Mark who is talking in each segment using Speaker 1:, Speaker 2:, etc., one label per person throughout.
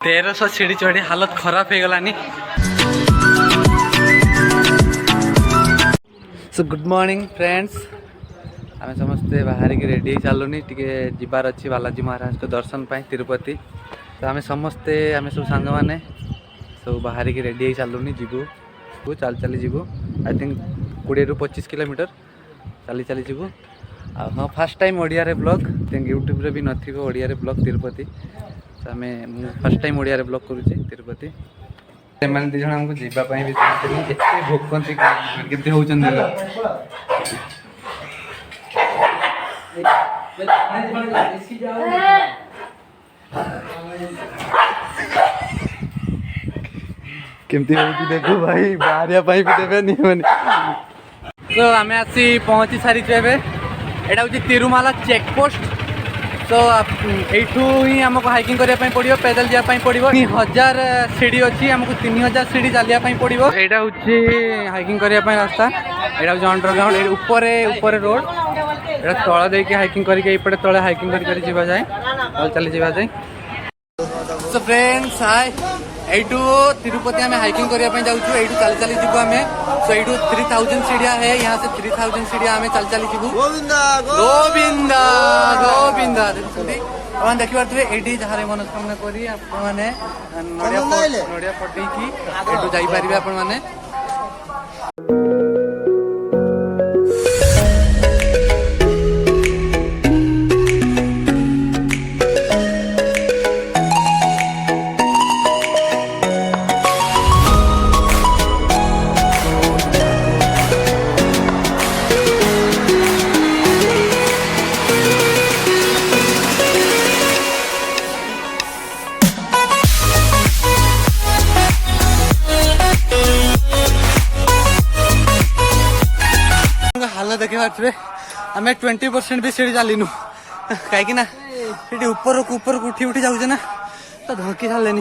Speaker 1: 1300 सीढ़ी चढ़ी हालत खराब हो गलानी। सो गुड मॉर्निंग फ्रेंड्स, आम समस्ते बाहर की रेडी चलुनी टी जीवार अच्छी बालाजी महाराज को दर्शन पाई तिरुपति। तो आम समस्ते आम सब सांग मैंने सब बाहर की रेडी चलुनी जीवु चल चली जीवु आई थिंक 20 ରୁ 25 किलोमीटर चली चली जीवु। हाँ फर्स्ट टाइम ओडिया रे ब्लॉग थिंक यूट्यूब रे भी नथिबो ओडिया रे ब्लॉग तिरुपति। तो आम फर्स्ट टाइम ओडिया रे ब्लॉग करुचे तिरुपति। मैंने दिज हमको जीवाई भी एत भोकती केमती होचन केमती होची देखो भाई बाहरिया भी देवे नहीं माने। तो आम आसी पहुँची सारी एटा हूँ तिरुमाला चेक पोस्ट। तो यू ही आमको हाइकिंग करने पड़ो पैदल जावाई पड़ो 3000 सीढ़ी अच्छी आमको 3000 सीढ़ी चलिए पड़ो। यहाँ हूँ हाइकिंग करने रास्ता यहाँ हूँ अंडरग्राउंड ऊपर रोड ये तल दे हाइकिंग करके तले हाइकिंग कर जाए चली जाए। So friends hi you Tirupati आम हाइकिंग करने जाऊँ यू चल चली जीव आम। सो यू 3000 सीढ़िया है यहाँ से 3000 सीढ़िया आम चल चली जीव। गोविंदा गोविंदा आप देखी पारे ये जहाँ मनोकामना करी आपने नड़िया पटेकी यू जापारे आपण मैंने। देखे पारे आम 20% भी सीढ़ी चलीनु कहीं ऊपर को उठी उठी जाऊे ना तो धकी सारे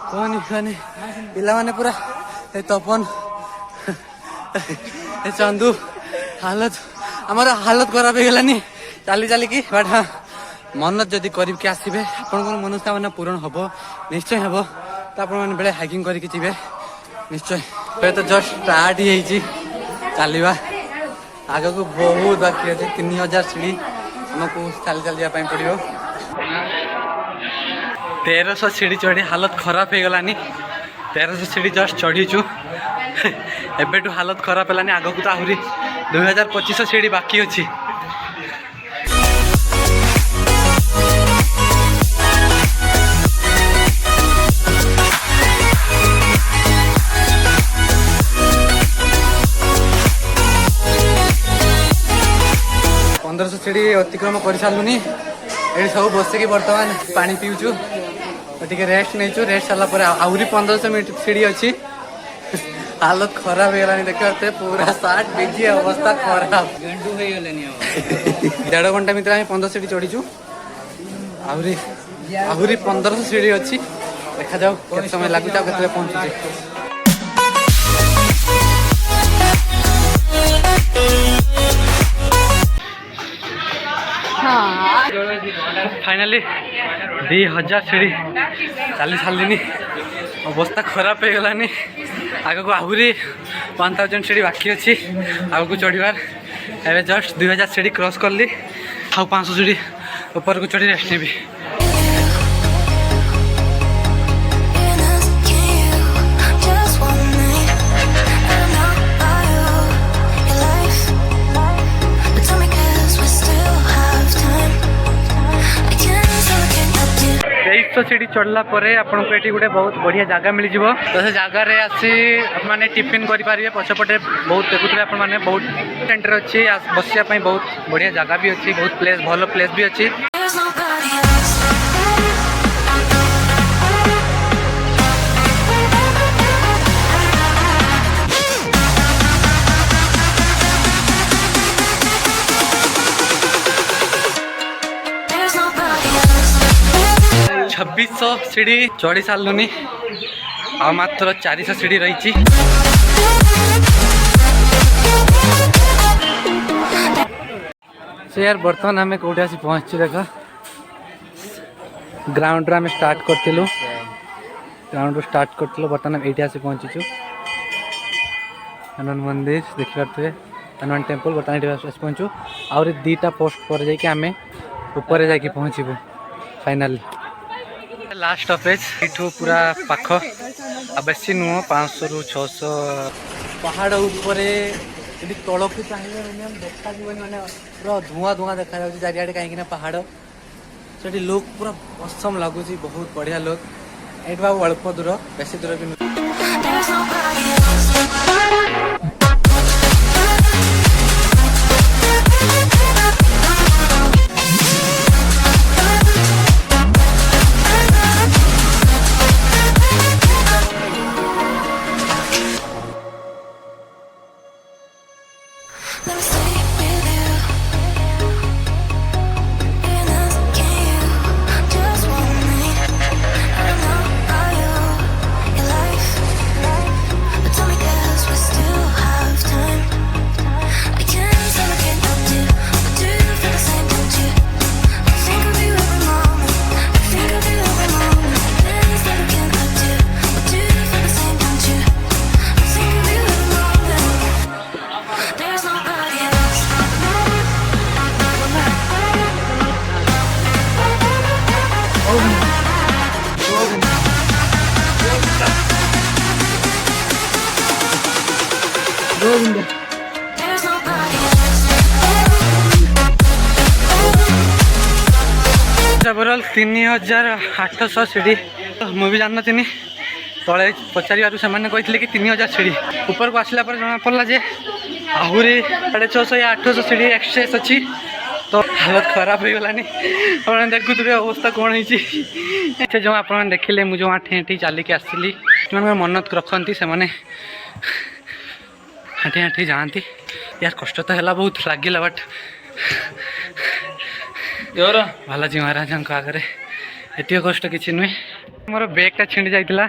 Speaker 1: कहनी कहनी पिला माने पूरा तपन चंदू हालत आमर हालत खराब हो गलानी चली चली की बट हाँ मन जदि करके आसबे आपण मनोकामना पूरण हम निश्चय हम तो आपण बेले हाइकिंग करके जी निश्चय। तो जस्ट स्टार्ट ही चलवा आग को बहुत बाकी अच्छे 3000 सीढ़ी आमको चल चल जावाई पड़ो। 1300 सीढ़ी चढ़ी हालत खराब हो गलानी। 1300 सीढ़ी जस्ट चढ़ीचु एबेटू हालत खराब है आग को तो आहरी 2500 सीढ़ी बाकी अच्छी। 1500 सीढ़ी अतिक्रम कर सारूनी ये सब बसिक बर्तमान पानी पीऊचु टे रेस्ट नहीं रेस्ट सारापर आहरी 1500 मिनट सीढ़ी अच्छी। हालत खराब हो गलानी देखते पूरा 60 बेजी अवस्था खराब 1.5 घंटा भितर 15 सीढ़ी चढ़ीचु आहरी 1500 सीढ़ी अच्छी। देखा जाऊ केते समय लगुच के पहुँचुचे। फाइनली 2000 सीढ़ी चली सारे अवस्था खराब हो गलानी। आग को आहरी 1000 सीढ़ी बाकी अच्छी आग को चढ़ार एवं जस्ट 2000 सीढ़ी क्रॉस कर ली आ 500 सीढ़ी ऊपर को चढ़ी रेस्ट नेबी। सीढ़ी चढ़ला आपको ये गोटे बहुत बढ़िया जगह मिल जाव। तो से जगार आसी मैंने टिफिन करेंगे पछपटे बहुत देखुए आपने बहुत सेंटर अच्छी बसापी बहुत बढ़िया जगह भी अच्छी बहुत प्लेस भल प्लेस भी अच्छी। छब्बीस सीढ़ी चढ़ी सारूनी आ मात्र 400 सीढ़ी रही। यार बर्तमान आम कौटे आसी पहुँची देख ग्राउंड आम स्टार्ट करूँ ग्राउंड स्टार्ट करूँ बर्तमान ये आसी पहुँचीचु हनुमान मंदिर देखिपे हनुमान टेम्पल बर्तमान ये आसी पहुँचू आहरी 2टा पोस्ट पर जाकि आम ऊपर जाकि पहुँचबू फाइनाली लास्ट स्टॉपेज ये पूरा पाख आ बेसी नुह 500 ରୁ 600 पहाड़ उपर तल को चाहिए देखा मैंने पूरा धुआं धुआं देखा चारिआडे कहीं पहाड़ से लुक पूरा पसम लगुच बहुत बढ़िया लुक ये बाबू अल्प दूर बेसी दूर भी ओवरऑल 3800 सीढ़ी मुझे जान नी तले पचार से कहते कि 3000 सीढ़ी ऊपर को आसला जना पड़ा जे आहरी 650 या 800 सीढ़ी एक्सप्रेस अच्छी तो हालत खराब हो गलानी आप देखुए अवस्था कौन है जो आप देखिले मुझे जो आठी चलिकी आसली मनत रखती से आठी आठी जाती यार कष्ट तो है बहुत लगे बट बालाजी महाराज आगे ये कष्ट किसी नुहे मोर बैगटा छिंडी जाइला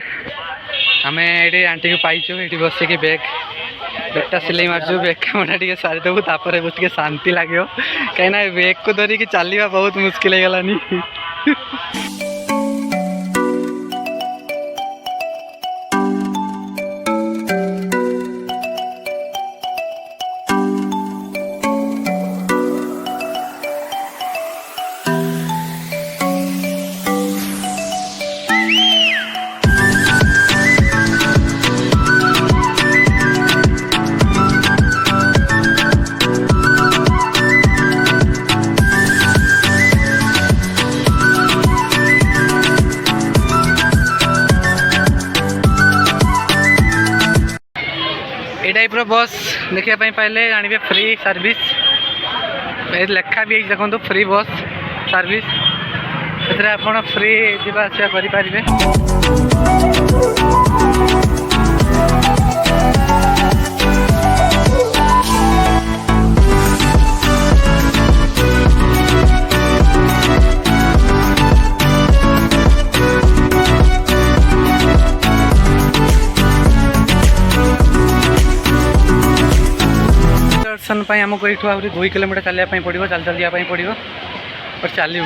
Speaker 1: आम ये आंटी को पाइचु ये बसिक बैगटा सिलाई मार्चु बैग कामटा टे सारीदेबू तापर टे शांति लगे कहीं बैग को धरिकी चलवा बहुत मुस्किल हो गलानी टाइप बस देखापी पाइले जानवे फ्री सर्विस लेखा भी देखो फ्री बस सर्विस से आप फ्री जावास करें दर्शन आमको ये आहरी 2 किलोमीटर चलने पड़ो चल चल जावाई पड़ो और चलू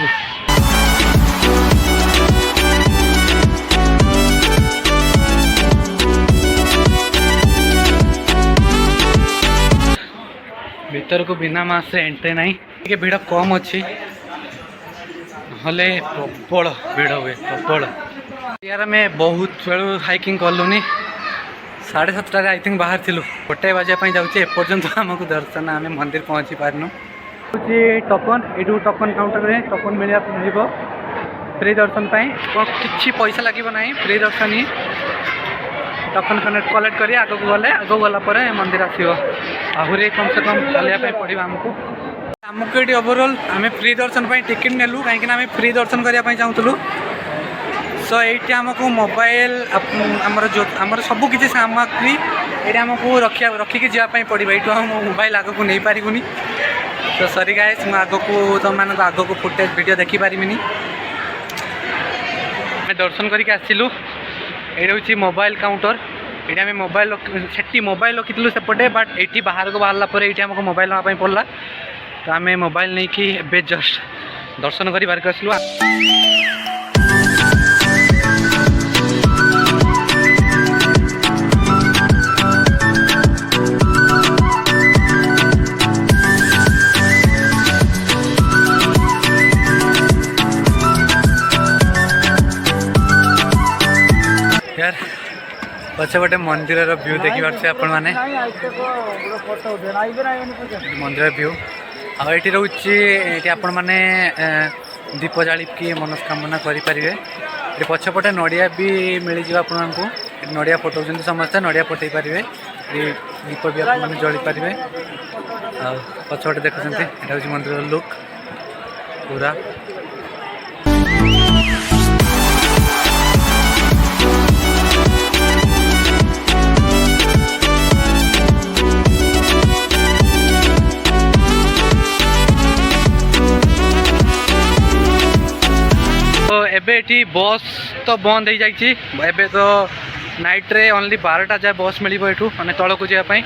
Speaker 1: भीतर को बिना मास्क एंट्री नहीं कि भीड़ कम अच्छी हले प्रबल भीड़ हुए प्रबल यार आम बहुत बेलू हाइकिंग कलुनी 7:30 आई थिंक बाहर थिलु 1 बजे जाऊँचे एपर्तंत आमको दर्शन आम मंदिर पहुँची पारनु टोकन यू टोकन काउंटर में टोकन मिल फ्री दर्शन कि पैसा लगे ना फ्री दर्शन ही टोकन कलेक्ट कर आग को गले आग गलापर मंदिर आसो आहरी कम से कम चलिए पड़ो आमको ये ओवरऑल आम फ्री दर्शन टिकेट नेलु कहीं आम फ्री दर्शन करने चाहूँ सो ये आमको मोबाइल आमर जो आमर सब किसी सामग्री ये आमको रखिकी जावाई पड़ो ये आम मोबाइल आग को नहीं पारूनी तो सॉरी गाइस मैं आग को तुम मान आग को फुटेज वीडियो देखिपारि दर्शन करके आसलु ये हूँ मोबाइल काउंटर ये आम मोबाइल से मोबाइल रखी सेपटे बट ये बाहर को बाहर ये आमको मोबाइल नापी पड़ा तो आम मोबाइल नहीं कि जस्ट दर्शन कर आसलु पछपटे मंदिर व्यू देखी पारे आपण मैंने मंदिर व्यू आठी रोचे ये आपण मैंने दीप जालिकी मनस्कामना करेंगे ये पछपटे नड़िया भी मिल जाए आपको नड़िया फटाऊँ समस्ते नड़िया फटई पारे दीप भी आप जली पारे पछपटे देखुं यहाँ हूँ मंदिर लुक पूरा तो एबे एटी बस तो बंद हो जाए तो नाइट रे ओनली 12टा जाए बस मिल एठू मैंने तौक जावाई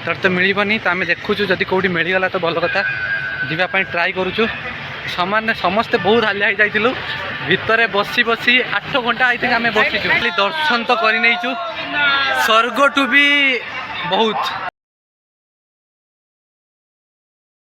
Speaker 1: तर तो मिलनी तो आम देखुचु जदि कौटी मिलगला तो भल कथा जावाई ट्राए करुचु सामान्य समस्ते बहुत हालिया हो जाइलु भितर बसी बसी 8 घंटा आई थिंक आम बसीचु दर्शन तो कर स्वर्ग टू भी बहुत